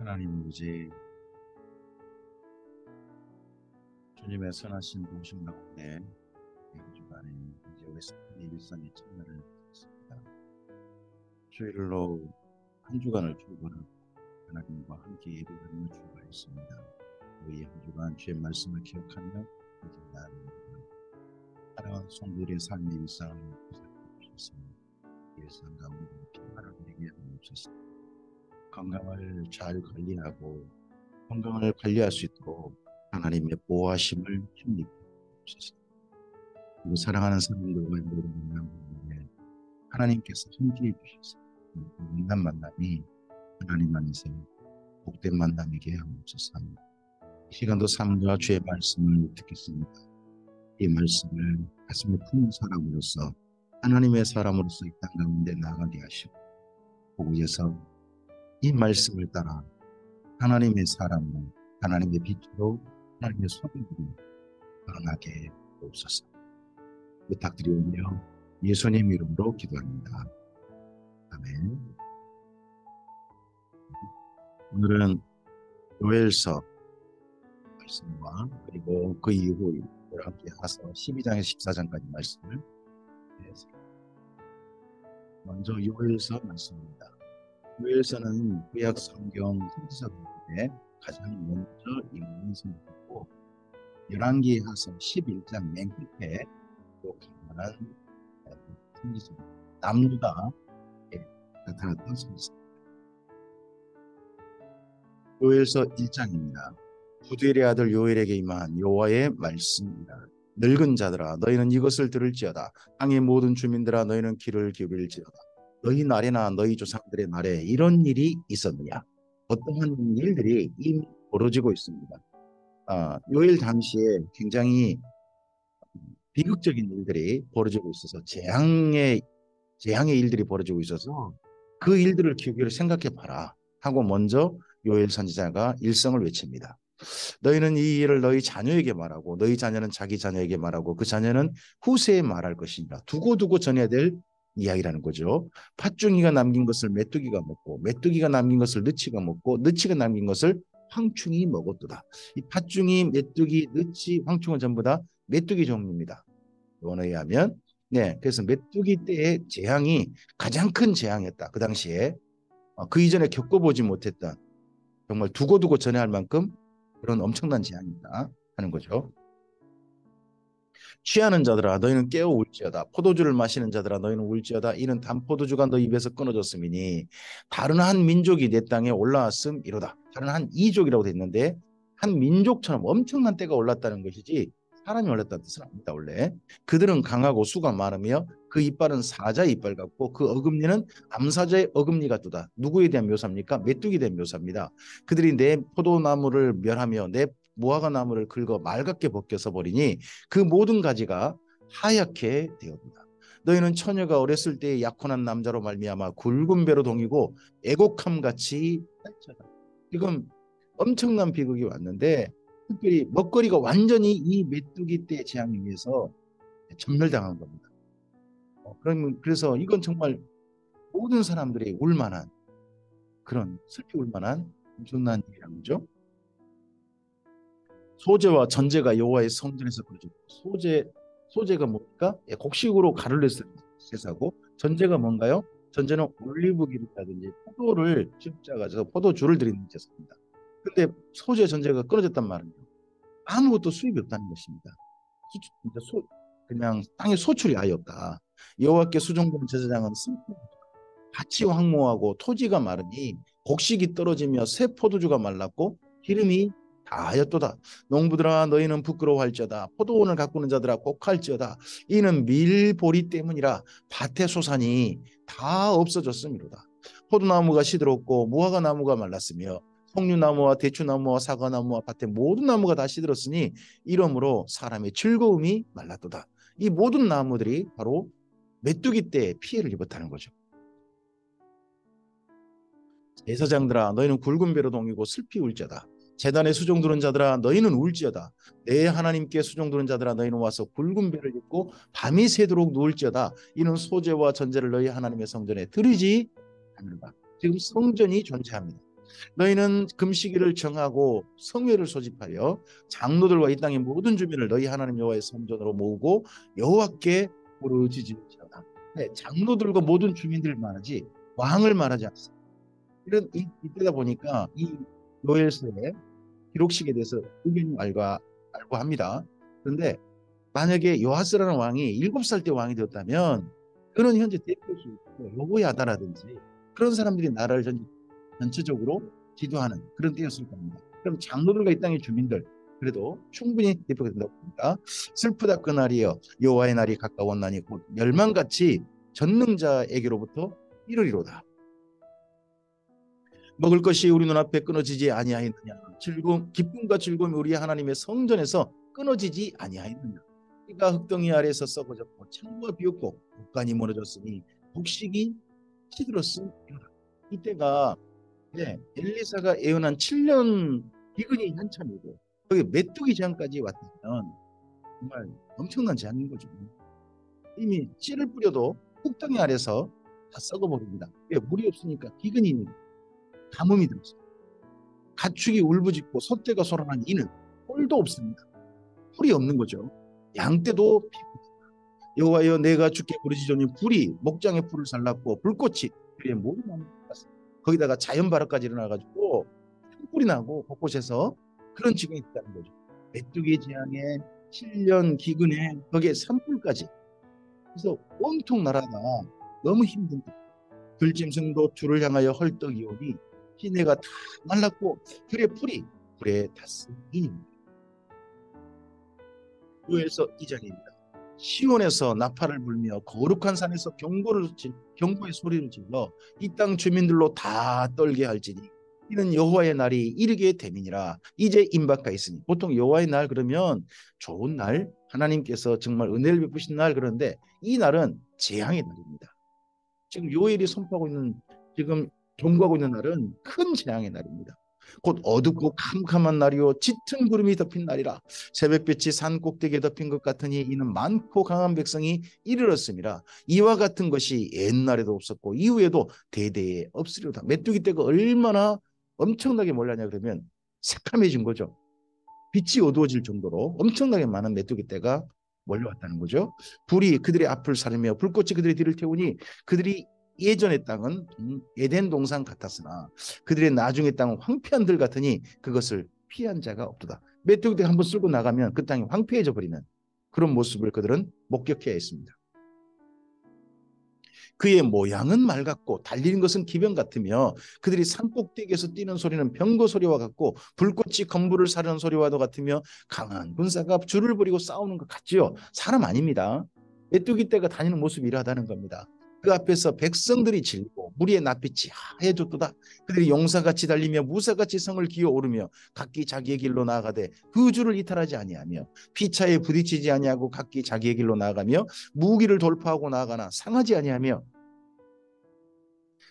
하나님 아버지, 주님의 선하신 도우심 가운데 이 주간에 이제 웨스턴의 일상의 참여를 했습니다. 주일로 한 주간을 출발하고 하나님과 함께 예배드리는 주가 있습니다. 우리 한 주간 주의 말씀을 기억하며 이제 나아갑니다. 사랑하는 성도들의 삶의 일상을 보살펴 주셔서 일상 가운데 평안을 누리게 하옵소서. 건강을 잘 관리하고 건강을 관리할 수 있도록 하나님의 보호하심을 힘입게 주옵소서. 그리고 사랑하는 사람들과의 모든 만남 가운데 하나님께서 함께해 주셔서 만남이 하나님 안에서 복된 만남이게 하옵소서. 이 시간도 삶과 주의 말씀을 듣겠습니다. 이 말씀을 가슴에 품은 사람으로서 하나님의 사람으로서 이 땅 가운데 나가게 하시고 그곳에서 이 말씀을 따라 하나님의 사람으로 하나님의 빛으로 하나님의 소리로 드러나게 하옵소서. 부탁드리오며 예수님 이름으로 기도합니다. 아멘. 오늘은 요엘서 말씀과 그리고 그 이후 함께 하서 12장에서 14장까지 말씀을 드리겠습니다. 먼저 요엘서 말씀입니다. 요엘서는 구약 성경 선지서 가운데 가장 먼저 읽는 성경이고 열왕기하서 11장 맨 끝에 또 강만한 선지서 남유다 나타났던 선지서. 요엘서 1장입니다. 부두엘의 아들 요엘에게 임한 여호와의 말씀이라. 늙은 자들아 너희는 이것을 들을지어다. 땅의 모든 주민들아 너희는 귀를 기울일지어다. 너희 날에나 너희 조상들의 날에 이런 일이 있었느냐. 어떠한 일들이 이미 벌어지고 있습니다. 요엘 당시에 굉장히 비극적인 일들이 벌어지고 있어서 재앙의 일들이 벌어지고 있어서 그 일들을 기억을 생각해 봐라 하고 먼저 요엘 선지자가 일성을 외칩니다. 너희는 이 일을 너희 자녀에게 말하고 너희 자녀는 자기 자녀에게 말하고 그 자녀는 후세에 말할 것이니라. 두고두고 전해야 될 이야기라는 거죠. 팥중이가 남긴 것을 메뚜기가 먹고 메뚜기가 남긴 것을 느치가 먹고 느치가 남긴 것을 황충이 먹었도다. 이 팥중이, 메뚜기, 느치, 황충은 전부 다 메뚜기 종류입니다. 원어에 하면 그래서 메뚜기 때의 재앙이 가장 큰 재앙이었다. 그 당시에 그 이전에 겪어보지 못했던 정말 두고두고 전해야 할 만큼 그런 엄청난 재앙이다 하는 거죠. 취하는 자들아 너희는 깨어 울지어다. 포도주를 마시는 자들아 너희는 울지어다. 이는 단 포도주가 너 입에서 끊어졌음이니 다른 한 민족이 내 땅에 올라왔음 이로다. 다른 한 이족이라고 됐는데 한 민족처럼 엄청난 때가 올랐다는 것이지 사람이 올랐다는 뜻은 아닙니다. 원래 그들은 강하고 수가 많으며 그 이빨은 사자의 이빨 같고 그 어금니는 암사자의 어금니 같도다. 누구에 대한 묘사입니까? 메뚜기에 대한 묘사입니다. 그들이 내 포도나무를 멸하며 내 무화과 나무를 긁어 맑게 벗겨서 버리니 그 모든 가지가 하얗게 되었다. 너희는 처녀가 어렸을 때 약혼한 남자로 말미암아 굵은 배로 동이고 애곡함같이 살쪄라. 지금 엄청난 비극이 왔는데 특별히 먹거리가 완전히 이 메뚜기 때 재앙에 의해서 전멸당한 겁니다. 그래서 이건 정말 모든 사람들이 울만한 그런 슬피 울만한 엄청난 일이라는 거죠. 소재와 전제가 여호와의 성전에서 그려졌고 소재가 뭡니까? 곡식으로 가루를 세사고 전제가 뭔가요? 전제는 올리브기름이라든지 포도를 찝자가지고 포도주를 드리는 제사입니다. 근데 소재 전제가 끊어졌단 말은요. 아무것도 수입이 없다는 것입니다. 그냥 땅에 소출이 아예 없다. 여호와께 수종드는 제사장은 밭이 황무하고 토지가 마르니 곡식이 떨어지며 새 포도주가 말랐고 기름이 다하였도다. 농부들아 너희는 부끄러워할지어다. 포도원을 가꾸는 자들아 곡할지어다. 이는 밀보리 때문이라 밭의 소산이 다 없어졌음이로다. 포도나무가 시들었고 무화과 나무가 말랐으며 석류나무와 대추나무와 사과나무와 밭의 모든 나무가 다 시들었으니 이러므로 사람의 즐거움이 말랐도다. 이 모든 나무들이 바로 메뚜기 때에 피해를 입었다는 거죠. 제사장들아 너희는 굵은 배로 동이고 슬피 울지어다. 제단에 수종드는 자들아 너희는 울지어다. 내 하나님께 수종드는 자들아 너희는 와서 굵은 배를 입고 밤이 새도록 누울지어다. 이는 소재와 전제를 너희 하나님의 성전에 드리지 않는다. 지금 성전이 존재합니다. 너희는 금식일을 정하고 성회를 소집하여 장로들과 이 땅의 모든 주민을 너희 하나님 여호와의 성전으로 모으고 여호와께 부르짖을지어다. 네, 장로들과 모든 주민들을 말하지 왕을 말하지 않습니다. 이때다 보니까 이 요엘서의 기록식에 대해서 의견이 알고 합니다. 그런데 만약에 요아스라는 왕이 7살 때 왕이 되었다면 그는 현재 대표수 여호야다라든지 그런 사람들이 나라를 전체적으로 지도하는 그런 때였을 겁니다. 그럼 장로들과 이 땅의 주민들 그래도 충분히 대표가 된다고 봅니다. 슬프다 그날이여 여호와의 날이 가까웠나니 곧 멸망같이 전능자에게로부터 이르리로다. 먹을 것이 우리 눈앞에 끊어지지 아니하였느냐. 기쁨과 즐거움이 우리 하나님의 성전에서 끊어지지 아니하였느냐. 이가 흙덩이 아래에서 썩어졌고 창고가 비었고 곡간이 무너졌으니 곡식이 시들었으므로. 이때가 엘리사가 예언한 7년 기근이 한참이고 거기 메뚜기 재앙까지 왔다면 정말 엄청난 재앙인 거죠. 이미 씨를 뿌려도 흙덩이 아래서 다 썩어버립니다. 왜? 물이 없으니까 기근이 가뭄이 들었어요. 가축이 울부짖고 소떼가 소란한 이는 꼴도 없습니다. 풀이 없는 거죠. 양떼도 여호와여 내가 주께 부르짖으니 불이 목장의 풀을 살랐고 불꽃이 그의 모든 나무를 탔습니다. 거기다가 자연발화까지 일어나가지고 산불이 나고 곳곳에서 그런 지경이 있다는 거죠. 메뚜기 재앙에 7년 기근에 거기에 산불까지. 그래서 온통 나라가 너무 힘든 들짐승도 주를 향하여 헐떡이오니 시내가 다 말랐고 들의 풀이 불에 탔으니. 요엘서 2장입니다. 시온에서 나팔을 불며 거룩한 산에서 경고의 소리를 질러 이 땅 주민들로 다 떨게 할지니 이는 여호와의 날이 이르게 됨이니라. 이제 임박하였으니. 보통 여호와의 날 그러면 좋은 날, 하나님께서 정말 은혜를 베푸신 날, 그런데 이 날은 재앙의 날입니다. 지금 요엘이 선포하고 있는, 지금 경고하고 있는 날은 큰 재앙의 날입니다. 곧 어둡고 캄캄한 날이요 짙은 구름이 덮인 날이라. 새벽빛이 산 꼭대기에 덮인 것 같으니 이는 많고 강한 백성이 이르렀습니다. 이와 같은 것이 옛날에도 없었고 이후에도 대대에 없으리로다. 메뚜기 떼가 얼마나 엄청나게 몰랐냐 그러면 새카매진 거죠. 빛이 어두워질 정도로 엄청나게 많은 메뚜기 떼가 몰려왔다는 거죠. 불이 그들의 앞을 사르며 불꽃이 그들의 뒤를 태우니 그들이 예전의 땅은 에덴 동산 같았으나 그들의 나중의 땅은 황폐한 들 같으니 그것을 피한 자가 없도다. 메뚜기가 한번 쓸고 나가면 그 땅이 황폐해져 버리는 그런 모습을 그들은 목격해야 했습니다. 그의 모양은 맑았고 달리는 것은 기병 같으며 그들이 산꼭대기에서 뛰는 소리는 병거 소리와 같고 불꽃이 건물을 사르는 소리와도 같으며 강한 군사가 줄을 버리고 싸우는 것 같지요. 사람 아닙니다. 메뚜기 떼가 다니는 모습이 이러하다는 겁니다. 그 앞에서 백성들이 질고 무리의 낯빛이 하얘졌도다. 그들이 용사같이 달리며 무사같이 성을 기어오르며 각기 자기의 길로 나아가되 그 주를 이탈하지 아니하며 피차에 부딪히지 아니하고 각기 자기의 길로 나아가며 무기를 돌파하고 나아가나 상하지 아니하며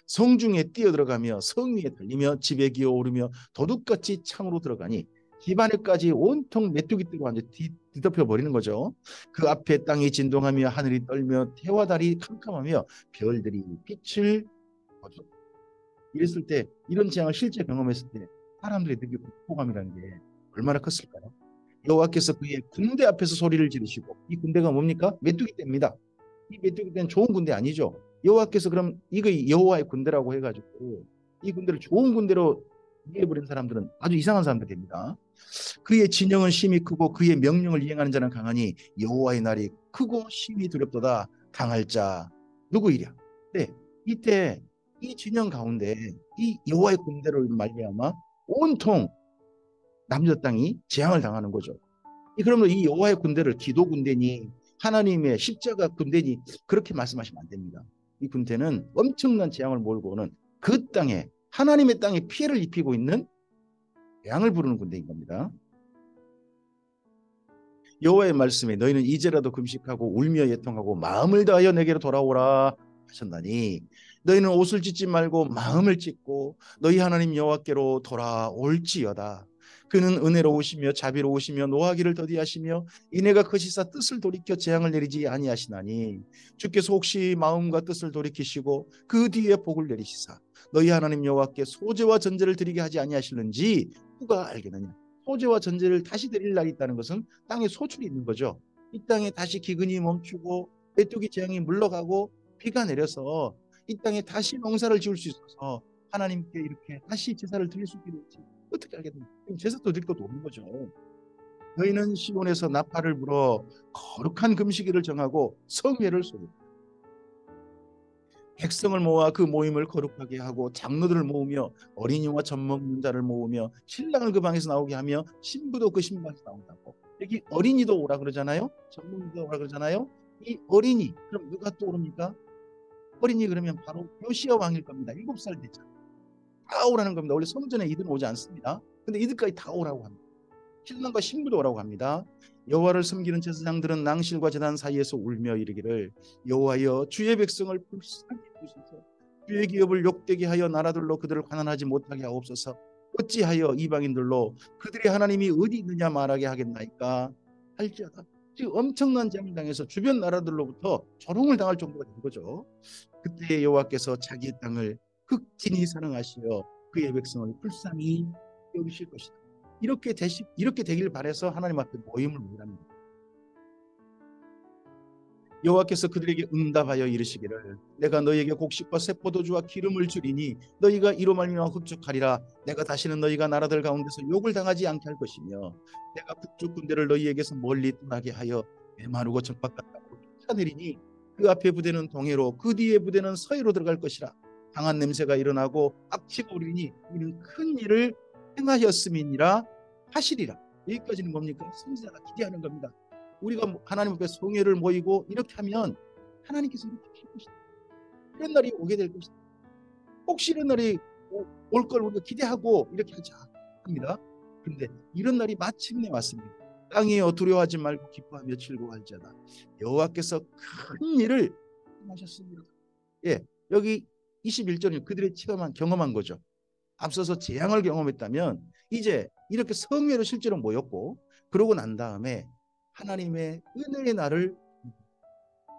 성중에 뛰어들어가며 성 위에 달리며 집에 기어오르며 도둑같이 창으로 들어가니 집안에까지 온통 메뚜기 떼로 완전 뒤덮여 버리는 거죠. 그 앞에 땅이 진동하며 하늘이 떨며 태와 달이 캄캄하며 별들이 빛을 보죠. 이랬을 때, 이런 재앙을 실제 경험했을 때 사람들이 느끼는 공포감이라는 게 얼마나 컸을까요? 여호와께서 그의 군대 앞에서 소리를 지르시고, 이 군대가 뭡니까? 메뚜기 떼입니다. 이 메뚜기 떼는 좋은 군대 아니죠. 여호와께서 그럼 이거 여호와의 군대라고 해가지고 이 군대를 좋은 군대로 이해해버린 사람들은 아주 이상한 사람들이 됩니다. 그의 진영은 심히 크고 그의 명령을 이행하는 자는 강하니 여호와의 날이 크고 심히 두렵도다. 당할 자 누구이랴. 네, 이때 이 진영 가운데 이 여호와의 군대로 말미암아 온통 남녀 땅이 재앙을 당하는 거죠. 그러면 이 여호와의 군대를 기도 군대니 하나님의 십자가 군대니 그렇게 말씀하시면 안 됩니다. 이 군대는 엄청난 재앙을 몰고 오는 그 땅에, 하나님의 땅에 피해를 입히고 있는 재앙을 부르는 군대인 겁니다. 여호와의 말씀에 너희는 이제라도 금식하고 울며 예통하고 마음을 다하여 내게로 돌아오라 하셨나니 너희는 옷을 찢지 말고 마음을 찢고 너희 하나님 여호와께로 돌아올지어다. 그는 은혜로우시며 자비로우시며 노하기를 더디하시며 이내가 거시사 뜻을 돌이켜 재앙을 내리지 아니하시나니 주께서 혹시 마음과 뜻을 돌이키시고 그 뒤에 복을 내리시사 너희 하나님 여호와께 소제와 전제를 드리게 하지 아니하실는지 누가 알겠느냐. 소제와 전제를 다시 드릴 날이 있다는 것은 땅에 소출이 있는 거죠. 이 땅에 다시 기근이 멈추고 메뚜기 재앙이 물러가고 비가 내려서 이 땅에 다시 농사를 지을 수 있어서 하나님께 이렇게 다시 제사를 드릴 수 있게 될지 어떻게 알겠느냐. 제사도 드릴 것도 없는 거죠. 너희는 시온에서 나팔을 불어 거룩한 금식일을 정하고 성회를 소유 백성을 모아 그 모임을 거룩하게 하고 장로들을 모으며 어린이와 젖먹는 자를 모으며 신랑을 그 방에서 나오게 하며 신부도 그 신방에서 나온다고. 여기 어린이도 오라 그러잖아요. 젖먹는 오라 그러잖아요. 이 어린이 그럼 누가 또 오릅니까? 어린이 그러면 바로 요시야 왕일 겁니다. 7살 됐죠. 다 오라는 겁니다. 원래 성전에 이들은 오지 않습니다. 근데 이들까지 다 오라고 합니다. 신랑과 신부도 오라고 합니다. 여호와를 섬기는 제사장들은 낭실과 제단 사이에서 울며 이르기를 여호와여 주의 백성을 불쌍히 여기소서. 주의 기업을 욕되게 하여 나라들로 그들을 관한하지 못하게 하옵소서. 어찌하여 이방인들로 그들의 하나님이 어디 있느냐 말하게 하겠나이까 할지어다. 지금 엄청난 재앙을 당해서 주변 나라들로부터 조롱을 당할 정도가 된 거죠. 그때 여호와께서 자기의 땅을 극진히 사랑하시어 그의 백성을 불쌍히 여기실 것이다. 이렇게 되길 바라서 하나님 앞에 모임을 모으라는 거예요. 여호와께서 그들에게 응답하여 이르시기를 내가 너희에게 곡식과 새 포도주와 기름을 주리니 너희가 이로 말미암아 흡족하리라. 내가 다시는 너희가 나라들 가운데서 욕을 당하지 않게 할 것이며 내가 북쪽 군대를 너희에게서 멀리 떠나게 하여 메마르고 적박같다고 쫓아내리니 그 앞에 부대는 동해로 그 뒤에 부대는 서해로 들어갈 것이라. 강한 냄새가 일어나고 악취가 오르니 이는 큰 일을 행하였음이니라 하시리라. 여기까지는 뭡니까? 선지자가 기대하는 겁니다. 우리가 하나님 앞에 성회를 모이고 이렇게 하면 하나님께서 이렇게 하실 것이다. 이런 날이 오게 될 것이다. 혹시 이런 날이 올 걸 우리가 기대하고 이렇게 하자 합니다. 그런데 이런 날이 마침내 왔습니다. 땅이여 두려워하지 말고 기뻐하며 즐거워할지어다. 여호와께서 큰 일을 하셨습니다. 예, 여기 21절은 그들이 경험한 거죠. 앞서서 재앙을 경험했다면 이제 이렇게 성회로 실제로 모였고 그러고 난 다음에 하나님의 은혜의 날을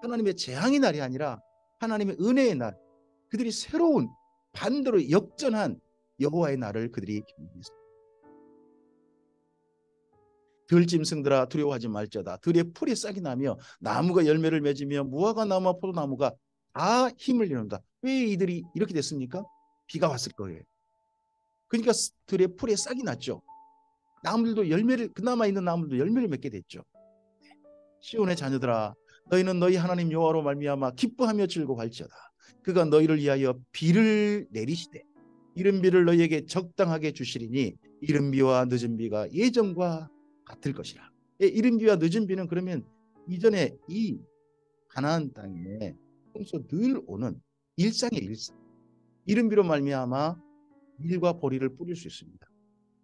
하나님의 재앙의 날이 아니라 하나님의 은혜의 날 그들이 새로운 반대로 역전한 여호와의 날을 그들이 경험했습니다. 들짐승들아 두려워하지 말지어다. 들의 풀이 싹이 나며 나무가 열매를 맺으며 무화과 나무와 포도나무가 다 힘을 이룬다. 왜 이들이 이렇게 됐습니까? 비가 왔을 거예요. 그러니까 들의 풀에 싹이 났죠. 나무들도 열매를 그나마 있는 나무들도 열매를 맺게 됐죠. 시온의 자녀들아 너희는 너희 하나님 여호와로 말미암아 기뻐하며 즐거워할지어다. 그가 너희를 위하여 비를 내리시되 이른 비를 너희에게 적당하게 주시리니 이른 비와 늦은 비가 예전과 같을 것이라. 이른 비와 늦은 비는 그러면 이전에 이 가나안 땅에 평소 늘 오는 일상의 일상. 이른 비로 말미암아 밀과 보리를 뿌릴 수 있습니다.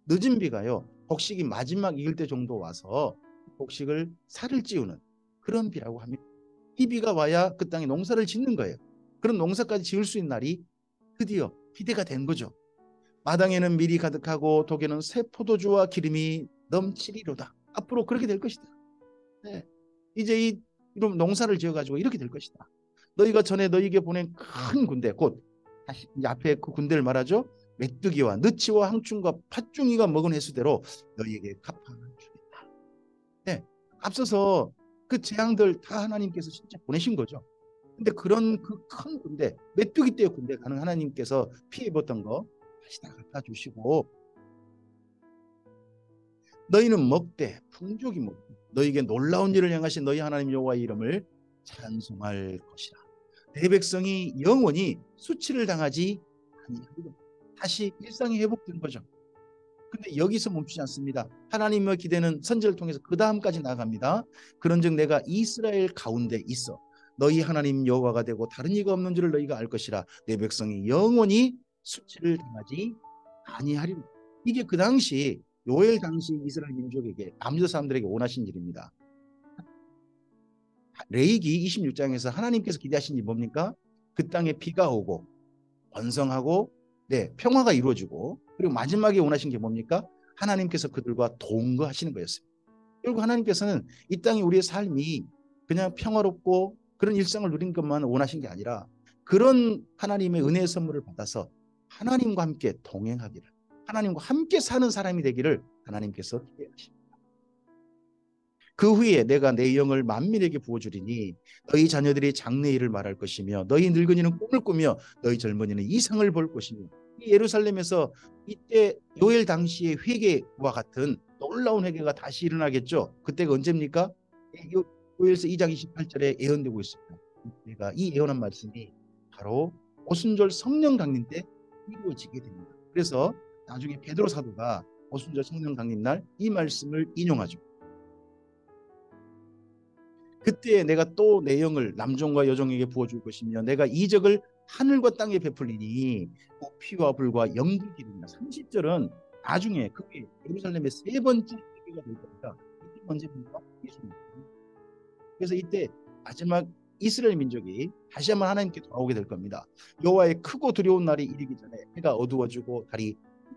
늦은 비가요. 곡식이 마지막 익을 때 정도 와서 곡식을 살을 찌우는 그런 비라고 합니다. 이 비가 와야 그 땅에 농사를 짓는 거예요. 그런 농사까지 지을 수 있는 날이 드디어 기대가 된 거죠. 마당에는 밀이 가득하고 독에는 새 포도주와 기름이 넘치리로다. 앞으로 그렇게 될 것이다. 네. 이제 이 농사를 지어가지고 이렇게 될 것이다. 너희가 전에 너희에게 보낸 큰 군대 곧 다시 앞에 그 군대를 말하죠. 메뚜기와 느치와 항충과 팥중이가 먹은 횟수대로 너희에게 갚아주겠다. 네. 앞서서 그 재앙들 다 하나님께서 진짜 보내신 거죠. 근데 그런 그 큰 군대, 메뚜기 떼의 군대 가는 하나님께서 피해 입었던 거 다시 다 갚아주시고 너희는 먹되 풍족이 먹고 너희에게 놀라운 일을 행하신 너희 하나님 여호와의 이름을 찬송할 것이라. 내 백성이 영원히 수치를 당하지 아니하리라. 다시 일상이 회복된 거죠. 근데 여기서 멈추지 않습니다. 하나님의 기대는 선지를 통해서 그 다음까지 나아갑니다. 그런즉 내가 이스라엘 가운데 있어 너희 하나님 여호와가 되고 다른 이가 없는 줄을 너희가 알 것이라. 내 백성이 영원히 수치를 당하지 아니하리라. 이게 그 당시 요엘 당시 이스라엘 민족에게 남유다 사람들에게 원하신 일입니다. 레위기 26장에서 하나님께서 기대하신 일이 뭡니까? 그 땅에 비가 오고 번성하고 네, 평화가 이루어지고 그리고 마지막에 원하신 게 뭡니까? 하나님께서 그들과 동거하시는 거였습니다. 결국 하나님께서는 이 땅에 우리의 삶이 그냥 평화롭고 그런 일상을 누리는 것만 원하신 게 아니라 그런 하나님의 은혜의 선물을 받아서 하나님과 함께 동행하기를, 하나님과 함께 사는 사람이 되기를 하나님께서 기대하십니다. 그 후에 내가 내 영을 만민에게 부어주리니 너희 자녀들이 장래 일을 말할 것이며 너희 늙은이는 꿈을 꾸며 너희 젊은이는 이상을 볼 것이며, 이 예루살렘에서 이때 요엘 당시의 회개와 같은 놀라운 회개가 다시 일어나겠죠. 그때가 언제입니까? 요엘서 2장 28절에 예언되고 있습니다. 내가 이 예언한 말씀이 바로 오순절 성령 강림 때 이루어지게 됩니다. 그래서 나중에 베드로 사도가 오순절 성령 강림 날 이 말씀을 인용하죠. 그때 내가 또 내 영을 남종과 여종에게 부어줄 것이며 내가 이적을 하늘과 땅에 베풀리니 피와 불과 연기기름이나. 30절은 나중에 그게 예루살렘의 세 번째 회개가 될 겁니다. 이때 언제입니까? 예수님. 그래서 이때 마지막 이스라엘 민족이 다시 한번 하나님께 돌아오게 될 겁니다. 여호와의 크고 두려운 날이 이르기 전에 해가 어두워지고 달이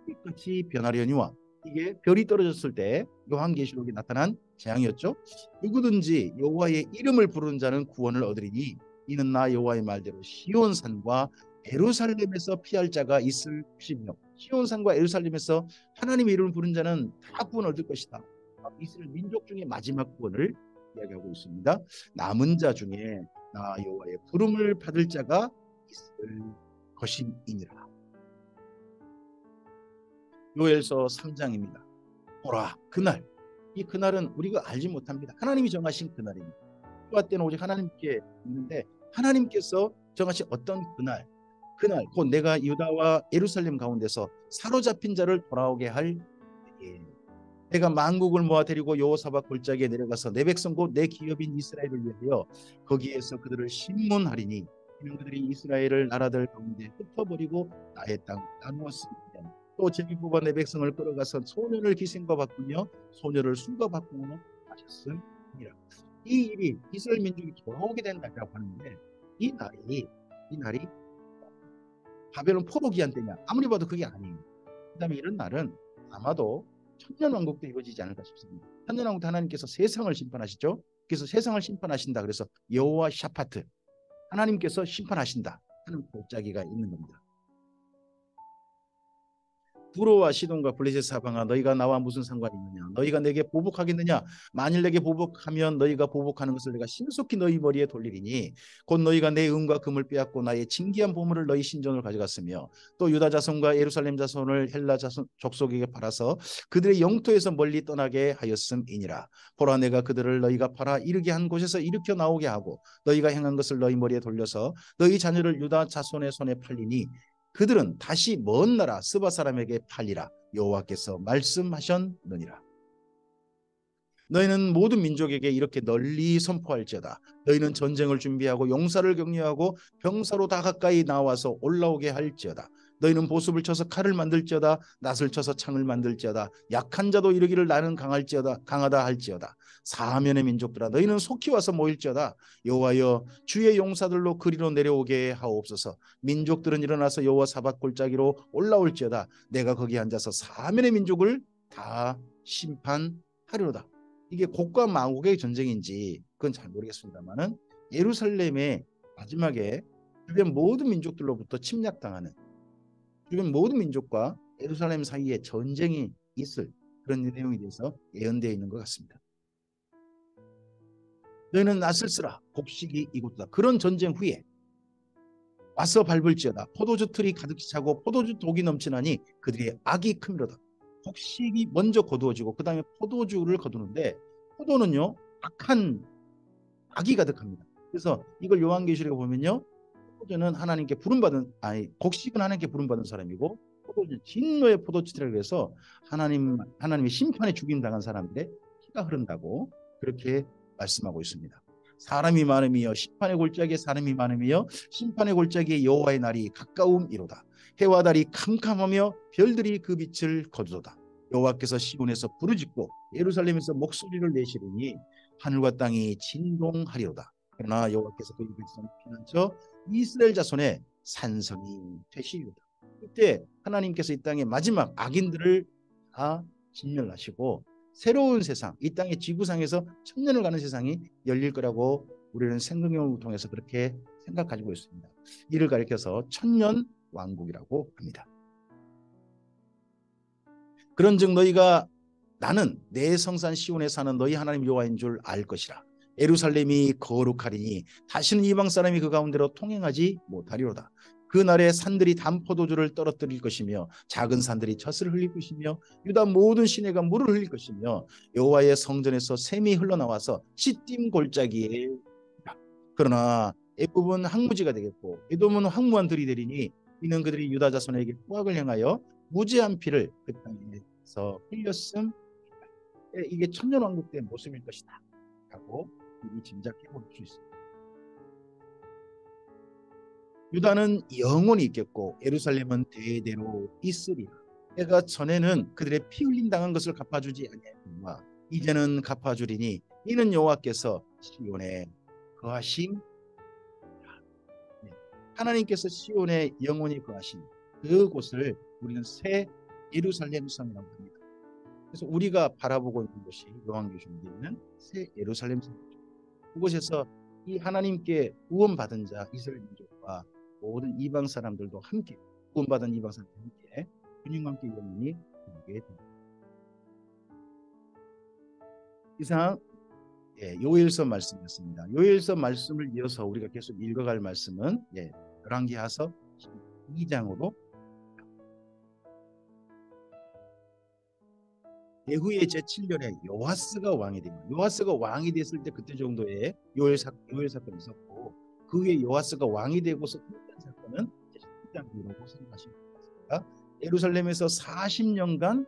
햇빛같이 변하려니와. 이게 별이 떨어졌을 때 요한계시록에 나타난 재앙이었죠. 누구든지 여호와의 이름을 부르는 자는 구원을 얻으리니 이는 나 여호와의 말대로 시온산과 예루살렘에서 피할 자가 있을 것이며, 시온산과 예루살렘에서 하나님의 이름을 부르는 자는 다 구원을 얻을 것이다. 이스라엘 민족 중에 마지막 구원을 이야기하고 있습니다. 남은 자 중에 나 여호와의 부름을 받을 자가 있을 것임이니라. 요엘서 3장입니다. 보라 그날, 이 그날은 우리가 알지 못합니다. 하나님이 정하신 그날입니다. 그와 때는 오직 하나님께 있는데 하나님께서 정하신 어떤 그날, 그날 곧 내가 유다와 예루살렘 가운데서 사로잡힌 자를 돌아오게 할 때에 내가 만국을 모아 데리고 여호사밧 골짜기에 내려가서 내 백성 곧 내 기업인 이스라엘을 위하여 거기에서 그들을 심문하리니 이는 그들이 이스라엘을 나라들 가운데 흩어버리고 나의 땅 나누었으며 또 제비 뽑아 내 백성을 끌어가서 소년을 기생과 바꾸며 소녀를 술과 바꾸며 하셨음이라. 이 일이 이스라엘 민족이 돌아오게 된 날이라고 하는데 이 날이 바벨론 포로 기한 때냐? 아무리 봐도 그게 아니에요. 그다음에 이런 날은 아마도 천년왕국 때 이루어지지 않을까 싶습니다. 천년왕국 때 하나님께서 세상을 심판하시죠. 그래서 세상을 심판하신다. 그래서 여호와 샤파트, 하나님께서 심판하신다 하는 골짜기가 있는 겁니다. 두로와 시돈과 블레셋 사방아 너희가 나와 무슨 상관이 있느냐? 너희가 내게 보복하겠느냐? 만일 내게 보복하면 너희가 보복하는 것을 내가 신속히 너희 머리에 돌리리니 곧 너희가 내 은과 금을 빼앗고 나의 진귀한 보물을 너희 신전을 가져갔으며 또 유다 자손과 예루살렘 자손을 헬라 자손 족속에게 팔아서 그들의 영토에서 멀리 떠나게 하였음이니라. 보라 내가 그들을 너희가 팔아 이르게 한 곳에서 일으켜 나오게 하고 너희가 행한 것을 너희 머리에 돌려서 너희 자녀를 유다 자손의 손에 팔리니 그들은 다시 먼 나라 스바 사람에게 팔리라. 여호와께서 말씀하셨느니라. 너희는 모든 민족에게 이렇게 널리 선포할지어다. 너희는 전쟁을 준비하고 용사를 격려하고 병사로 다 가까이 나와서 올라오게 할지어다. 너희는 보습을 쳐서 칼을 만들지어다. 낫을 쳐서 창을 만들지어다. 약한 자도 이르기를 나는 강하다 할지어다. 사면의 민족들아 너희는 속히 와서 모일지어다. 여호와여 주의 용사들로 그리로 내려오게 하옵소서. 민족들은 일어나서 여호와 사밧 골짜기로 올라올지어다. 내가 거기 앉아서 사면의 민족을 다 심판하리로다. 이게 곡과 마곡의 전쟁인지 그건 잘 모르겠습니다만은 예루살렘의 마지막에 주변 모든 민족들로부터 침략당하는, 주변 모든 민족과 예루살렘 사이에 전쟁이 있을 그런 내용에 대해서 예언되어 있는 것 같습니다. 너희는 낫을 쓰라 곡식이 이곳이다. 그런 전쟁 후에 와서 밟을지어다. 포도주 틀이 가득 차고 포도주 독이 넘치나니 그들의 악이 크미로다. 곡식이 먼저 거두어지고 그 다음에 포도주를 거두는데 포도는요 악한 악이 가득합니다. 그래서 이걸 요한계시록에 보면요 포도주는 하나님께 부름받은, 아니 곡식은 하나님께 부름받은 사람이고 포도주는 진노의 포도주라고 해서 하나님의 심판에 죽임당한 사람들의 피가 흐른다고 그렇게 말씀하고 있습니다. 사람이 많음이여 심판의 골짜기에 사람이 많음이여 심판의 골짜기에 여호와의 날이 가까움이로다. 해와 달이 캄캄하며 별들이 그 빛을 거두도다. 여호와께서 시온에서 부르짖고 예루살렘에서 목소리를 내시리니 하늘과 땅이 진동하리로다. 그러나 여호와께서 그의 백성 피난처 이스라엘 자손의 산성이 되시리로다. 이때 하나님께서 이 땅의 마지막 악인들을 다 진멸하시고 새로운 세상, 이 땅의 지구상에서 천년을 가는 세상이 열릴 거라고 우리는 생명을 통해서 그렇게 생각 가지고 있습니다. 이를 가리켜서 천년 왕국이라고 합니다. 그런즉 너희가 나는 내 성산 시온에 사는 너희 하나님 여호와인 줄 알 것이라. 예루살렘이 거룩하리니 다시는 이방 사람이 그 가운데로 통행하지 못하리로다. 그 날에 산들이 단포도주를 떨어뜨릴 것이며 작은 산들이 젖을 흘릴 것이며 유다 모든 시내가 물을 흘릴 것이며 여호와의 성전에서 샘이 흘러나와서 시딤 골짜기에 그러나 애굽은 항무지가 되겠고 에돔은 황무한 들이 되리니 이는 그들이 유다 자손에게 포악을 행하여 무죄한 피를 그 땅에서 흘렸음. 이게 천년왕국 때의 모습일 것이다 하고 이 짐작해 볼 수 있습니다. 유다는 영원히 있겠고 예루살렘은 대대로 있으리라. 내가 전에는 그들의 피 흘림 당한 것을 갚아주지 아니하였거니와 이제는 갚아주리니 이는 여호와께서 시온에 거하심. 하나님께서 시온에 영원히 거하신 그곳을 우리는 새 예루살렘 성이라고 합니다. 그래서 우리가 바라보고 있는 곳이 요한계시록에 있는 새 예루살렘 성이죠. 그곳에서 이 하나님께 구원받은 자 이스라엘 민족과 모든 이방 사람들도 함께 구원받은 이방 사람들과 함께 주님과 함께 영원히 살게 됩니다. 이상 요엘서 말씀이었습니다. 요엘서 말씀을 이어서 우리가 계속 읽어갈 말씀은 열왕기하서 12장으로 예후의 제7년에 요아스가 왕이 됩니다. 요아스가 왕이 됐을 때 그때 정도의 요엘 사건이 있었고 그 후에 요아스가 왕이 되고서 끝난 사건은 10장 뒤라고 생각하시면 됩니다. 예루살렘에서 40년간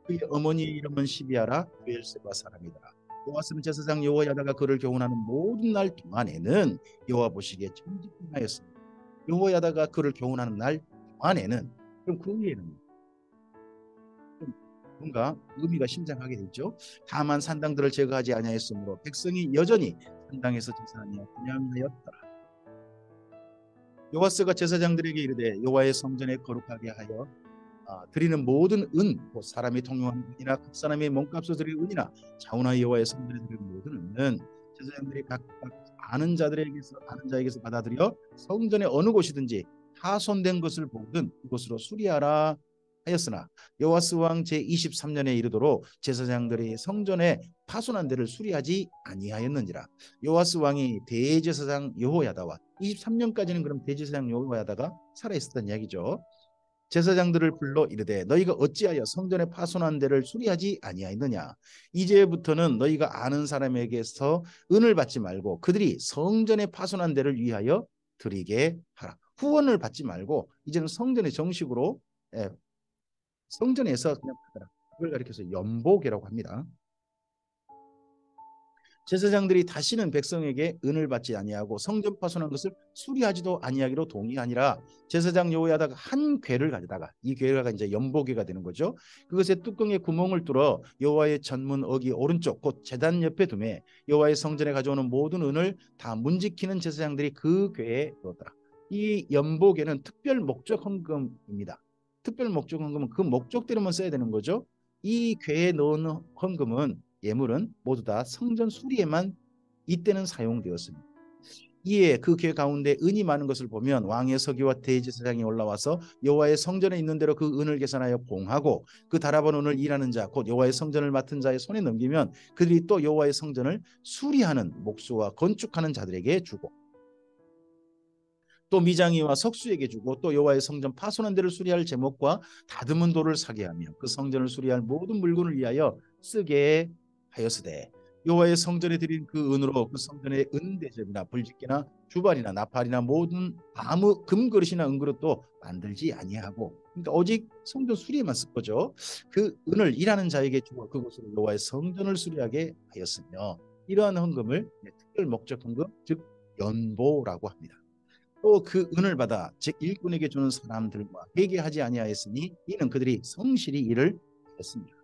그의 어머니의 이름은 시비아라 요엘세바 사람이더라. 요아스는 제사장 여호야다가 그를 교훈하는 모든 날 동안에는 여호와 보시기에 정직하였습니다. 여호야다가 그를 교훈하는 날 동안에는 그럼 그 후에는 뭔가 의미가 심장하게 되죠. 다만 산당들을 제거하지 아니하였으므로 백성이 여전히 산당에서 제사하며 분향하였더라. 요아스가 제사장들에게 이르되 여호와의 성전에 거룩하게 하여 드리는 모든 은, 곧 사람이 통용하는 은이나 각 사람의 몸값을 드리는 은이나 자우나 여호와의 성전에 드리는 모든 은은 제사장들이 각각 아는 자에게서 받아들여 성전의 어느 곳이든지 파손된 것을 보든 그곳으로 수리하라 하였으나 여호와스 왕 제23년에 이르도록 제사장들이 성전에 파손한 데를 수리하지 아니하였는지라. 여호와스 왕이 대제사장 여호야다와 23년까지는 그럼 대제사장 여호야다가 살아있었던 이야기죠. 제사장들을 불러 이르되 너희가 어찌하여 성전에 파손한 데를 수리하지 아니하였느냐. 이제부터는 너희가 아는 사람에게서 은을 받지 말고 그들이 성전에 파손한 데를 위하여 드리게 하라. 후원을 받지 말고 이제는 성전에 정식으로 성전에서 그냥 받아라. 그걸 가리켜서 연복이라고 합니다. 제사장들이 다시는 백성에게 은을 받지 아니하고 성전 파손한 것을 수리하지도 아니하기로 동의하니라. 제사장 여호야다가 한 궤를 가져다가 이 궤가 이제 연복궤가 되는 거죠. 그것에 뚜껑에 구멍을 뚫어 여호와의 전문 어기 오른쪽 곧 제단 옆에 두매 여호와의 성전에 가져오는 모든 은을 다 문지키는 제사장들이 그 궤에 넣었더라. 이 연복궤는 특별 목적 헌금입니다. 특별 목적 헌금은 그 목적대로만 써야 되는 거죠. 이 궤에 넣은 헌금은 예물은 모두 다 성전 수리에만 이때는 사용되었습니다. 이에 그 궤 가운데 은이 많은 것을 보면 왕의 서기와 대제사장이 올라와서 여호와의 성전에 있는 대로 그 은을 계산하여 봉하고 그 달아본 은을 일하는 자 곧 여호와의 성전을 맡은 자의 손에 넘기면 그들이 또 여호와의 성전을 수리하는 목수와 건축하는 자들에게 주고 또 미장이와 석수에게 주고 또 여호와의 성전 파손한 데를 수리할 제목과 다듬은 돌을 사게 하며 그 성전을 수리할 모든 물건을 위하여 쓰게 하였으되 여호와의 성전에 드린 그 은으로 그 성전의 은대접이나 불짓개나 주발이나 나팔이나 모든 아무 금그릇이나 은그릇도 만들지 아니하고 그러니까 오직 성전 수리에만 쓸 거죠. 그 은을 일하는 자에게 주고 그곳으로 여호와의 성전을 수리하게 하였으며 이러한 헌금을 특별 목적 헌금 즉 연보라고 합니다. 또 그 은을 받아 즉 일꾼에게 주는 사람들과 회개하지 아니하였으니 이는 그들이 성실히 일을 했습니다.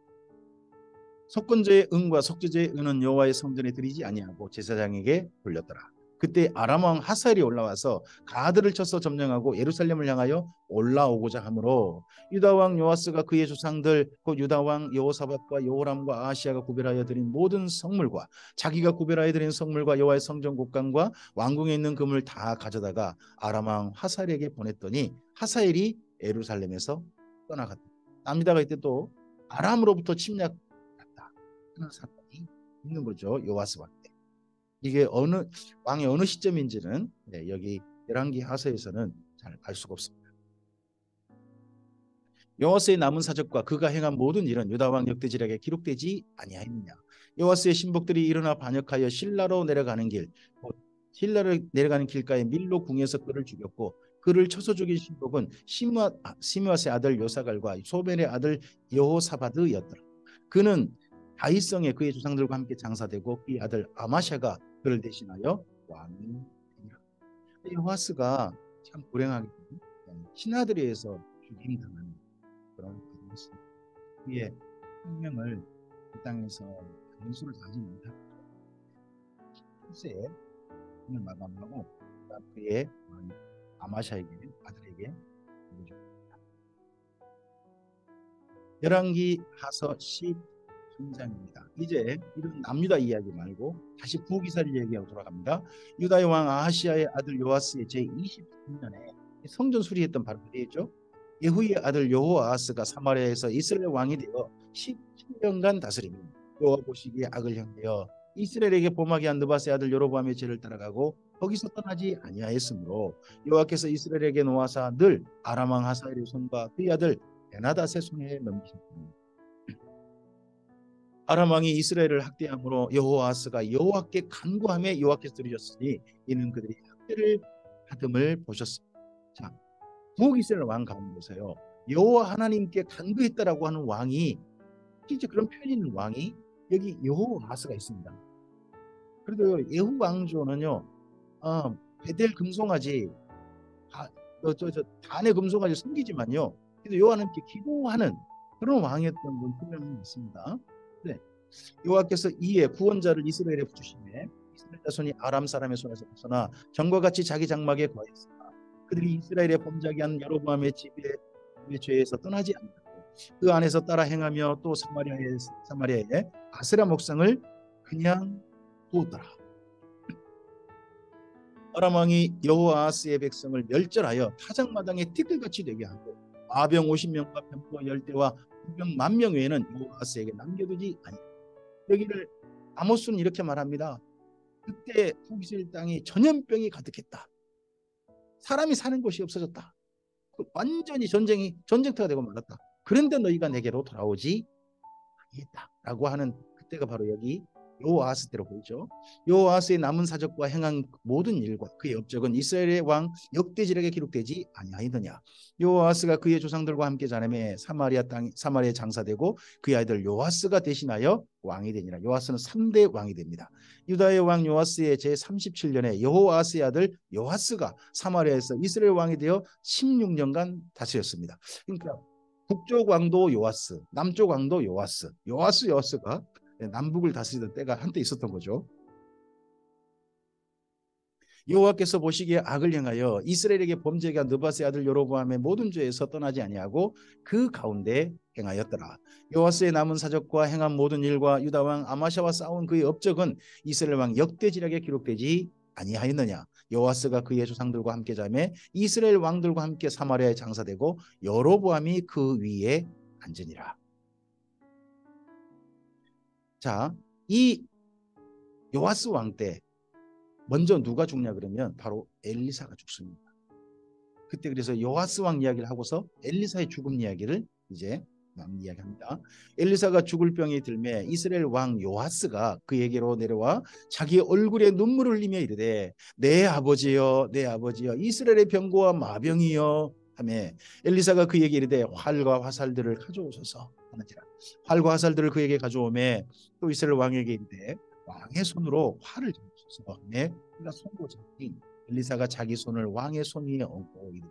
속건제의 은과 속죄제의 은은 여호와의 성전에 드리지 아니하고 제사장에게 돌렸더라. 그때 아람 왕 하사엘이 올라와서 가드를 쳐서 점령하고 예루살렘을 향하여 올라오고자 하므로 유다 왕 요아스가 그의 조상들 곧 유다 왕 여호사밧과 여호람과 아하시아가 구별하여 드린 모든 성물과 자기가 구별하여 드린 성물과 여호와의 성전 곡간과 왕궁에 있는 금을 다 가져다가 아람 왕 하사엘에게 보냈더니 하사엘이 예루살렘에서 떠나갔다. 남유다가 이때 또 아람으로부터 침략했다 하는 사건이 있는 거죠. 요아스 왕 때. 이게 어느 왕의 어느 시점인지는 여기 열왕기 하서에서는 잘 알 수가 없습니다. 요아스의 남은 사적과 그가 행한 모든 일은 유다 왕 역대지략에 기록되지 아니하였느냐. 요아스의 신복들이 일어나 반역하여 실라로 내려가는 길, 실라로 내려가는 길가에 밀로 궁에서 그를 죽였고 그를 쳐서 죽인 신복은 시므앗의 아들 요사갈과 소벨의 아들 여호사바드였더라. 그는 다윗성에 그의 조상들과 함께 장사되고 그의 아들 아마샤가 그를 대신하여 왕이 되니라. 요아스가 참 불행하게 신하들에 의해서 죽임당하는 그런 것입니다. 그의 생명을 그 땅에서 연수를 다하지 못하고 출세에 힘을 마감하고 그의 아마샤에게 아들에게 보여줍니다. 열왕기 하서 13장입니다. 이제 이런 남유다 이야기 말고 다시 부기사를 얘기하고 돌아갑니다. 유다의 왕 아하시아의 아들 요아스의 제23년에 성전 수리했던 바로 그때였죠. 예후의 아들 여호아하스가 사마리아에서 이스라엘 왕이 되어 17년간 다스리며 여호와 보시기에 악을 행하여 이스라엘에게 범하게 한 느밧의 아들 여로보암의 죄를 따라가고 거기서 떠나지 아니하였으므로 여호와께서 이스라엘에게 놓아사 늘 아람 왕 하사엘의 손과 그의 아들 베나닷의 손에 넘기셨습니다. 아람 왕이 이스라엘을 학대함으로 여호아하스가 여호와께 간구하며 여호와께서 들으셨으니 이는 그들이 학대를 받음을 보셨습니다. 자, 북이스라엘 왕 가운데서요 여호와 하나님께 간구했다라고 하는 왕이 실제 그런 표현 있는 왕이 여기 여호아하스가 있습니다. 그래도 예후 왕조는요 베델 금송아지 단의 금송아지 섬기지만요 그래도 여호와 하나님께 기도하는 그런 왕이었던 건 분명히 있습니다. 네. 여호와께서 이에 구원자를 이스라엘에 주시매 이스라엘 자손이 아람 사람의 손에서 벗어나 전과 같이 자기 장막에 거했으나 그들이 이스라엘에 범죄하게 한 여로보암의 집의 죄에서 떠나지 않고 그 안에서 따라 행하며 또 사마리아의 아세라 목상을 그냥 두었더라. 아람 왕이 여호아하스의 백성을 멸절하여 타작마당에 띠끌같이 되게 하고 마병 50명과 병거 10대와 병 10,000명 외에는 여호아하스에게 남겨두지 아니하라. 여기를 아모스는 이렇게 말합니다. 그때 북이스라엘 땅이 전염병이 가득했다. 사람이 사는 곳이 없어졌다. 완전히 전쟁터가 되고 말았다. 그런데 너희가 내게로 돌아오지 아니했다라고 하는 그때가 바로 여기 여호아하스 때로 보이죠. 여호아하스의 남은 사적과 행한 모든 일과 그의 업적은 이스라엘의 왕 역대지략에 기록되지 아니하였느냐. 여호아하스가 그의 조상들과 함께 자라매 사마리아에 장사되고 그의 아들 요아스가 대신하여 왕이 되니라. 요아스는 3대 왕이 됩니다. 유다의 왕 요아스의 제37년에 여호아스의 아들 요아스가 사마리아에서 이스라엘 왕이 되어 16년간 다스렸습니다. 그러니까 북쪽 왕도 요아스, 남쪽 왕도 요아스가 남북을 다스리던 때가 한때 있었던 거죠. 여호와께서 보시기에 악을 행하여 이스라엘에게 범죄하게 한 느밧의 아들 여로보암의 모든 죄에서 떠나지 아니하고 그 가운데 행하였더라. 요아스의 남은 사적과 행한 모든 일과 유다 왕 아마샤와 싸운 그의 업적은 이스라엘 왕 역대지략에 기록되지 아니하였느냐. 요아스가 그의 조상들과 함께 자매 이스라엘 왕들과 함께 사마리아에 장사되고 여로보암이 그 위에 앉으니라. 자, 이 요아스 왕 때 먼저 누가 죽냐 그러면 바로 엘리사가 죽습니다. 그때 그래서 요아스 왕 이야기를 하고서 엘리사의 죽음 이야기를 이제 이야기합니다. 엘리사가 죽을 병이 들매 이스라엘 왕 요아스가 그에게로 내려와 자기 얼굴에 눈물을 흘리며 이르되 내 아버지여 이스라엘의 병고와 마병이여 하매 엘리사가 그에게 이르되 활과 화살들을 가져오소서 하는지라. 활과 화살들을 그에게 가져오매 또 이스라엘 왕에게 이르되 왕의 손으로 활을 잡으소서 하매 그가 손으로 잡니 엘리사가 자기 손을 왕의 손 위에 얹고 이르되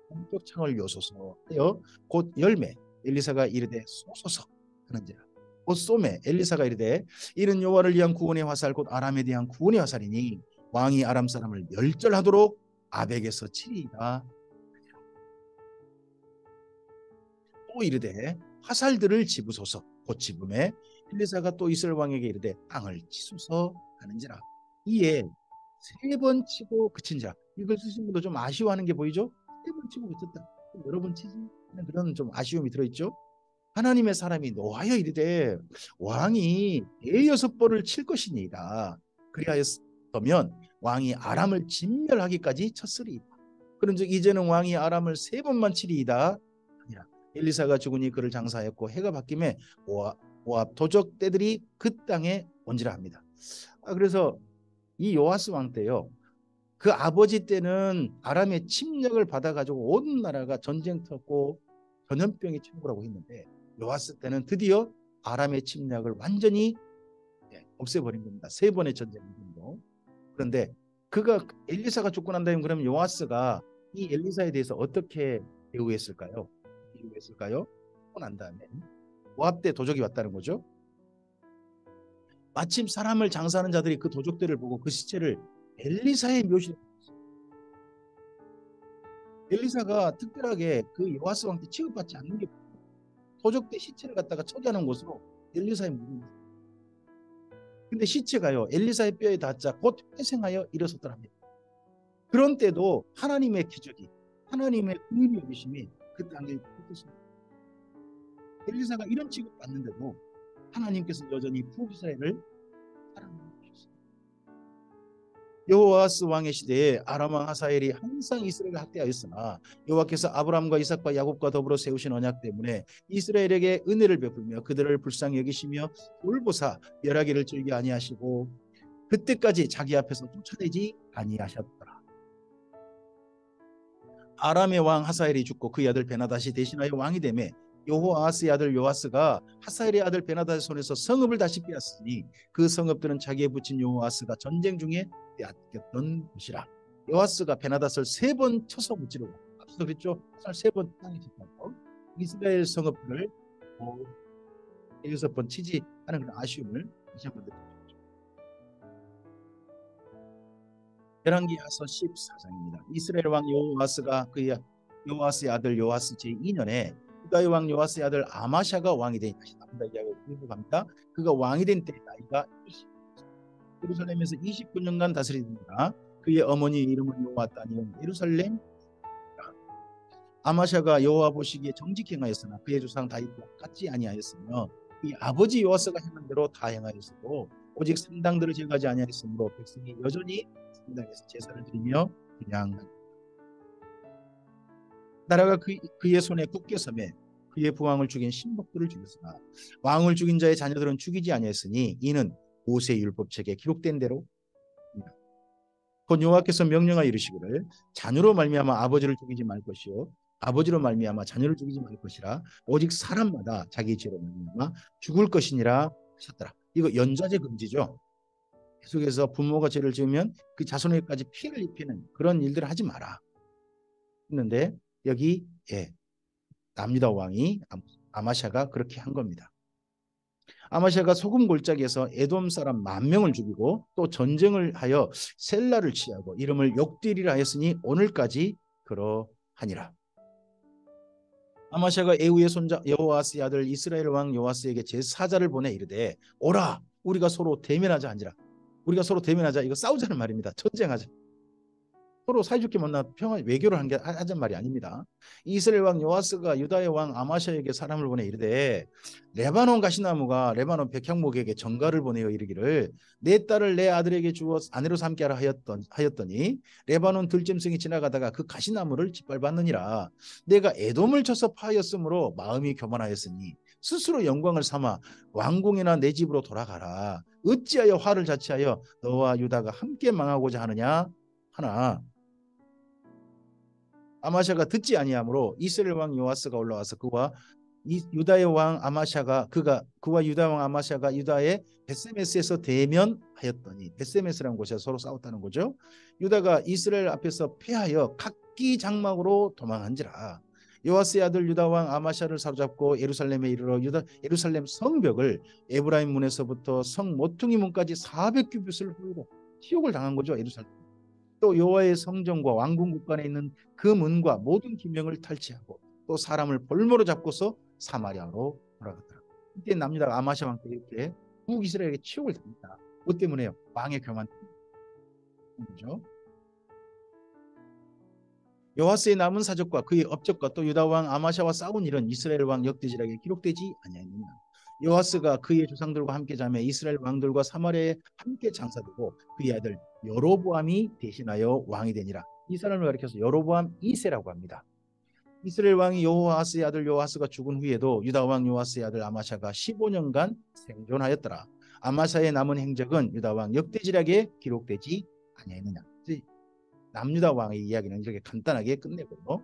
동쪽 창을 여소서 하여 곧 열매 엘리사가 이르되 쏘소서 하는지라. 곧 쏘매 엘리사가 이르되 이는 여호와를 위한 구원의 화살 곧 아람에 대한 구원의 화살이니 왕이 아람 사람을 멸절하도록 아벡에서 치리이다. 또 이르되 화살들을 집으소서. 곧 집음에 엘리사가 또 이스라엘 왕에게 이르되 땅을 치소서 하는지라. 이에 3번 치고 그친지라. 이걸 쓰신 분도 좀 아쉬워하는 게 보이죠? 3번 치고 그쳤다. 여러 번 치지? 그런 좀 아쉬움이 들어있죠. 하나님의 사람이 노하여 이르되 왕이 6번을 칠 것이니이다. 그리하였으면 왕이 아람을 진멸하기까지 쳤으리이다. 그런즉 이제는 왕이 아람을 3번만 치리이다. 아니라 엘리사가 죽으니 그를 장사하였고 해가 바뀌매 모압 도적 떼들이 그 땅에 온지라 합니다. 그래서 이 요아스 왕 때요, 그 아버지 때는 아람의 침략을 받아가지고 온 나라가 전쟁터고 전염병이 침몰하고 있는데, 요아스 때는 드디어 아람의 침략을 완전히 없애버린 겁니다. 3번의 전쟁으로. 그런데 그가 엘리사가 죽고 난 다음에 그러면 요아스가 이 엘리사에 대해서 어떻게 대우했을까요? 죽고 난 다음에 모압 때 도적이 왔다는 거죠. 마침 사람을 장사하는 자들이 그 도적들을 보고 그 시체를 엘리사의 묘실에, 엘리사가 특별하게 그 요아스 왕 때 취급받지 않는 게 도적대 시체를 갖다가 처리하는 곳으로 엘리사의 묘실에, 근데 시체가요 엘리사의 뼈에 닿자 곧 회생하여 일어섰더랍니다. 그런 때도 하나님의 기적이, 하나님의 의미 여기심이 그 땅에 있었습니다. 엘리사가 이런 취급받는데도 하나님께서 여전히 북이스라엘을 사랑하셨습니다. 여호와스 왕의 시대에 아람 왕 하사엘이 항상 이스라엘을 학대하였으나 여호와께서 아브라함과 이삭과 야곱과 더불어 세우신 언약 때문에 이스라엘에게 은혜를 베풀며 그들을 불쌍히 여기시며 돌보사 멸하기를 즐겨 아니하시고 그때까지 자기 앞에서 쫓아내지 아니하셨더라. 아람의 왕 하사엘이 죽고 그의 아들 베나다시 대신하여 왕이 되매 여호아스의 아들 요아스가 하사엘의 아들 베나다의 손에서 성읍을 다시 빼앗으니 그 성읍들은 자기의 부친 요아스가 전쟁 중에 빼앗겼던 곳이라. 요아스가 베나닷을 3번 쳐서 무찌르고, 앞서도 그랬죠, 3번 땅에 쳤다고. 이스라엘 성읍들을 6번 치지 하는 그런 아쉬움을 다시 한번 느끼죠. 열왕기하서 14장입니다. 이스라엘 왕 요아스가 그의 요아스의 아들 요아스 제2년에 유다의 왕 요아스의 아들 아마샤가 왕이 되니, 다시 나온다 이야기가 끌고 갑니다. 그가 왕이 된 때 나이가 20, 예루살렘에서 29년간 다스립니다. 그의 어머니 이름은 요아따니 예루살렘. 아마샤가 여호와 보시기에 정직히 행하였으나 그의 조상 다윗과 같지 아니하였으며 이 아버지 요아스가 행한 대로 다 행하였으고 오직 산당들을 제거하지 아니하였으므로 백성이 여전히 산당에서 제사를 드리며 그냥 나라가 그의 손에 굳게 서매 그의 부왕을 죽인 신복들을 죽였으나 왕을 죽인 자의 자녀들은 죽이지 아니하였으니 이는 모세 율법책에 기록된 대로 곧 여호와께서 명령하여 이르시기를 자녀로 말미암아 아버지를 죽이지 말 것이요 아버지로 말미암아 자녀를 죽이지 말 것이라 오직 사람마다 자기 죄로 말미암아 죽을 것이니라 하셨더라. 이거 연좌제 금지죠. 계속해서 부모가 죄를 지으면 그 자손에게까지 피해를 입히는 그런 일들을 하지 마라 했는데, 여기 남유다 왕이 아마샤가 그렇게 한 겁니다. 아마샤가 소금 골짜기에서 에돔 사람 10,000명을 죽이고 또 전쟁을 하여 셀라를 취하고 이름을 욕되리라 하였으니 오늘까지 그러하니라. 아마샤가 에후의 손자 여호아스의 아들 이스라엘 왕 요아스에게 제사자를 보내 이르되 오라 우리가 서로 대면하자 한지라. 우리가 서로 대면하자, 이거 싸우자는 말입니다. 전쟁하자. 서로 사이좋게 만나 평화 외교를 하자는 말이 아닙니다. 이스라엘 왕 요아스가 유다의 왕 아마샤에게 사람을 보내 이르되 레바논 가시나무가 레바논 백향목에게 전가를 보내어 이르기를 내 딸을 내 아들에게 주어 아내로 삼게 하라 하였더니 레바논 들짐승이 지나가다가 그 가시나무를 짓밟았느니라. 내가 에돔을 쳐서 파하였으므로 마음이 교만하였으니 스스로 영광을 삼아 왕궁이나 내 집으로 돌아가라. 어찌하여 화를 자취하여 너와 유다가 함께 망하고자 하느냐 하나. 아마샤가 듣지 아니하므로 이스라엘 왕 요아스가 올라와서 그와 유다의 왕 아마샤가 그와 유다 왕 아마샤가 유다의 벳세메스에서 대면하였더니, 벳세메스라는 곳에서 서로 싸웠다는 거죠. 유다가 이스라엘 앞에서 패하여 각기 장막으로 도망한지라. 요아스의 아들 유다 왕 아마샤를 사로잡고 예루살렘에 이르러 예루살렘 성벽을 에브라임 문에서부터 성 모퉁이 문까지 400규빗을 홀고 치욕을 당한 거죠. 예루살렘. 또 여호와의 성전과 왕궁 국간에 있는 그 문과 모든 기명을 탈취하고 또 사람을 볼모로 잡고서 사마리아로 돌아가더라. 이때 남유다가 아마시아 왕 때 이렇게 북이스라엘에게 치욕을 당합니다. 뭐 때문에요? 왕의 교만 때문이죠. 여호와스의 남은 사적과 그의 업적과 또 유다 왕 아마샤와 싸운 일은 이스라엘 왕 역대지락에 기록되지 아니하느냐. 여호와스가 그의 조상들과 함께 자매 이스라엘 왕들과 사마리아에 함께 장사되고 그의 아들 여로보암이 대신하여 왕이 되니라. 이 사람을 가리켜서 여로보암 2세라고 합니다. 이스라엘 왕이 여호아스의 아들 여호아스가 죽은 후에도 유다 왕 여호아스의 아들 아마샤가 15년간 생존하였더라. 아마샤의 남은 행적은 유다 왕 역대지락에 기록되지 아니하느냐. 남유다 왕의 이야기는 이렇게 간단하게 끝내고요.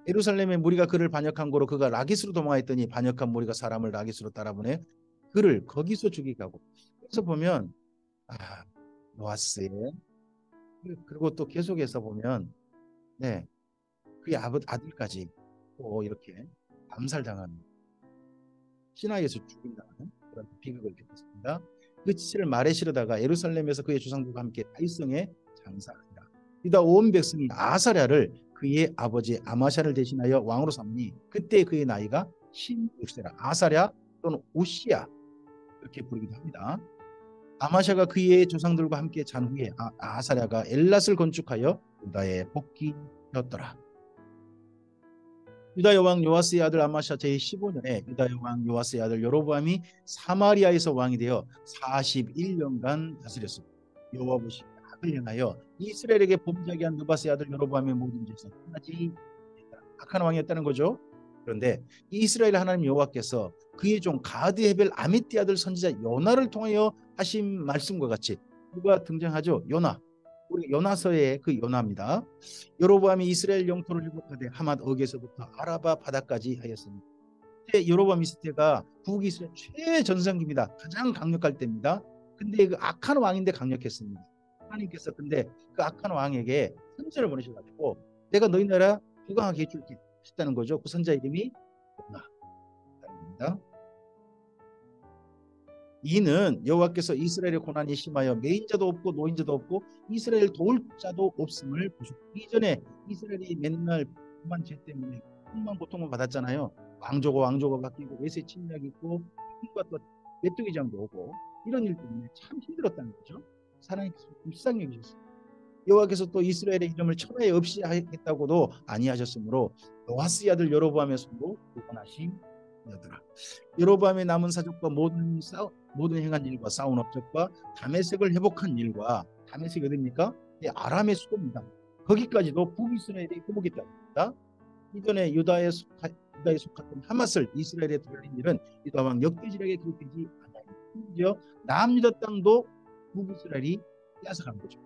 예루살렘의 무리가 그를 반역한 고로 그가 라기스로 도망했더니 반역한 무리가 사람을 라기스로 따라보내 그를 거기서 죽이게 하고. 그래서 보면 요아스의 그리고 또 계속해서 보면 그의 아들까지 또 이렇게 암살당하는 시나이에서 죽인다는 그런 비극을 겪었습니다. 그 지체를 말에 실어다가 예루살렘에서 그의 조상들과 함께 다윗성에 장사하니라. 유다 온 백성이 아사랴를 그의 아버지 아마샤를 대신하여 왕으로 삼니 그때 그의 나이가 16세라. 아사랴 또는 우시야 이렇게 부르기도 합니다. 아마샤가 그의 조상들과 함께 잔 후에 아사랴가 엘랏을 건축하여 유다에 복귀되었더라. 유다 여왕 요아스의 아들 아마샤 제15년에 유다 여왕 요아스의 아들 여로보암이 사마리아에서 왕이 되어 41년간 다스렸습니다. 여호와보시 악을 행하여 이스라엘에게 범죄하게 한 느바스의 아들 여로보암의 모든 죄에서 떠나지 않았다. 악한 왕이었다는 거죠. 그런데 이스라엘 하나님 여호와께서 그의 종 가드 헤벨 아미띠 아들 선지자 요나를 통하여 하신 말씀과 같이 누가 등장하죠? 요나. 우리 요나서의 그 요나입니다. 여로보암이 이스라엘 영토를 회복하되 하맛 억에서부터 아라바 바다까지 하였습니다. 여로보암 있을 때가 북이스라엘 최전성기입니다. 가장 강력할 때입니다. 근데 그 악한 왕인데 강력했습니다. 하나님께서 근데 그 악한 왕에게 선지자를 보내셔가지고 내가 너희 나라 부강하게 해줄게 했다는 거죠. 그 선지자 이름이 요나입니다. 이는 여호와께서 이스라엘의 고난이 심하여 매인자도 없고 노인자도 없고 이스라엘 도울 자도 없음을 보시고 이전에 이스라엘이 맨날 그만 죄 때문에 큰 고통을 받았잖아요. 왕조가 바뀌고 외세 침략이 있고 힘과 또 메뚜기 장도 오고 이런 일 때문에 참 힘들었다는 거죠. 하나님께서 불쌍히 여기셨습니다. 여호와께서 또 이스라엘의 이름을 천하에 없이 하겠다고도 아니하셨으므로 요아스의 아들 여로보암의 손으로 구원하신 여더라. 여로보암의 남은 사적과 모든 행한 일과 싸운 업적과 다메섹을 회복한 일과 다메섹이 어디입니까? 아람의 수도입니다. 거기까지도 북이스라엘이 회복했답니다. 이전에 유다에 속했던 하맛을 이스라엘에 들어린 일은 유다 왕 역대지락에 기록되지 않아요. 심지어 남유다 땅도 북이스라엘이 빼앗아간 거죠.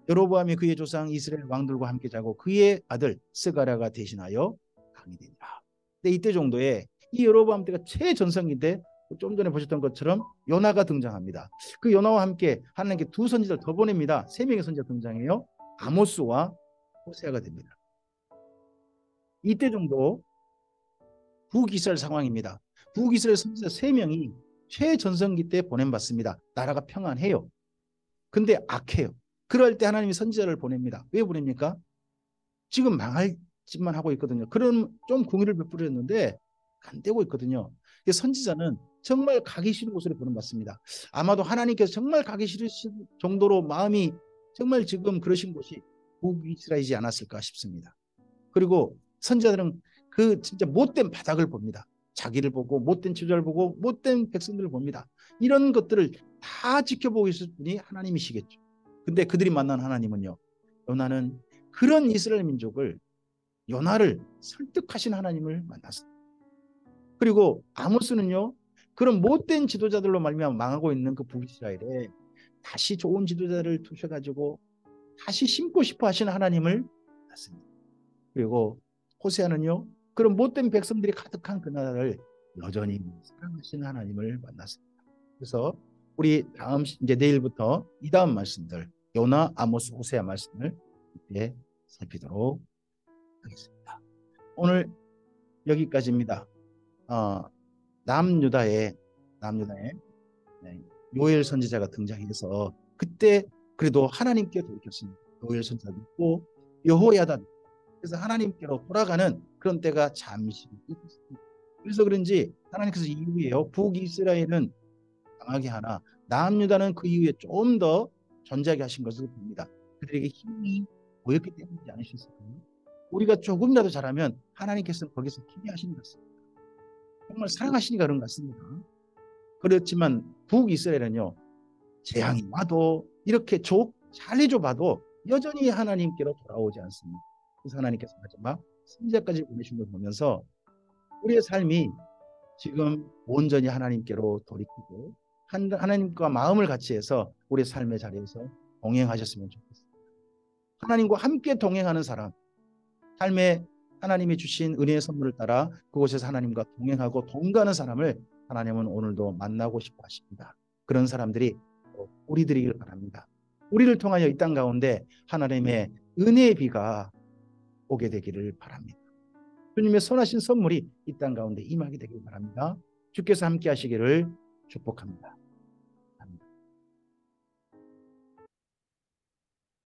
여로보암이 그의 조상 이스라엘 왕들과 함께 자고 그의 아들 스가랴가 대신하여 왕이 되니라. 근데 이때 정도에 이 여로보암 때가 최전성기인데 좀 전에 보셨던 것처럼 요나가 등장합니다. 그 요나와 함께 하나님께 두 선지자를 더 보냅니다. 3명의 선지자 등장해요. 아모스와 호세아가 됩니다. 이때 정도 북이스라엘 상황입니다. 북이스라엘 선지자 3명이 최전성기 때 보냄받습니다. 나라가 평안해요. 근데 악해요. 그럴 때 하나님이 선지자를 보냅니다. 왜 보냅니까? 지금 망할 짓만 하고 있거든요. 그럼 좀 공의를 베풀었는데 안 되고 있거든요. 선지자는 정말 가기 싫은 곳으로 보냄받습니다. 아마도 하나님께서 정말 가기 싫으실 정도로 마음이 정말 지금 그러신 곳이 북이스라엘이지 않았을까 싶습니다. 그리고 선지자들은 그 진짜 못된 바닥을 봅니다. 자기를 보고 못된 지도자를 보고 못된 백성들을 봅니다. 이런 것들을 다 지켜보고 있을 분이 하나님이시겠죠. 근데 그들이 만난 하나님은요. 요나는 그런 이스라엘 민족을 요나를 설득하신 하나님을 만났습니다. 그리고 아모스는요. 그런 못된 지도자들로 말미암아 망하고 있는 그 북이스라엘에 다시 좋은 지도자를 두셔가지고 다시 심고 싶어 하시는 하나님을 만났습니다. 그리고 호세아는요. 그런 못된 백성들이 가득한 그 나라를 여전히 사랑하시는 하나님을 만났습니다. 그래서 우리 이제 내일부터 이 다음 말씀들 요나, 아모스, 호세아 말씀을 이때 살피도록 하겠습니다. 오늘 여기까지입니다. 남유다에 요엘 선지자가 등장해서 그때 그래도 하나님께 돌이켰습니다. 요엘 선지자도 있고 여호야다. 그래서 하나님께로 돌아가는 그런 때가 잠시 있었습니다. 그래서 그런지 하나님께서 이후에요, 북이스라엘은 강하게 하나 남유다는 그 이후에 좀 더 전제하게 하신 것을 봅니다. 그들에게 힘이 보였기 때문이지 않으셨을까요? 우리가 조금이라도 잘하면 하나님께서는 거기서 기대하시는 것 같습니다. 정말 사랑하시니까 그런 것 같습니다. 그렇지만 북이스라엘은요, 재앙이 와도 이렇게 잘해줘 봐도 여전히 하나님께로 돌아오지 않습니다. 그래서 하나님께서 마지막 승자까지 보내신 걸 보면서 우리의 삶이 지금 온전히 하나님께로 돌이키고 하나님과 마음을 같이 해서 우리의 삶의 자리에서 동행하셨으면 좋겠습니다. 하나님과 함께 동행하는 사람, 삶에 하나님이 주신 은혜의 선물을 따라 그곳에서 하나님과 동행하고 동거하는 사람을 하나님은 오늘도 만나고 싶어 하십니다. 그런 사람들이 우리들이길 바랍니다. 우리를 통하여 이 땅 가운데 하나님의 은혜의 비가 오게 되기를 바랍니다. 주님의 선하신 선물이 이 땅 가운데 임하게 되길 바랍니다. 주께서 함께 하시기를 축복합니다.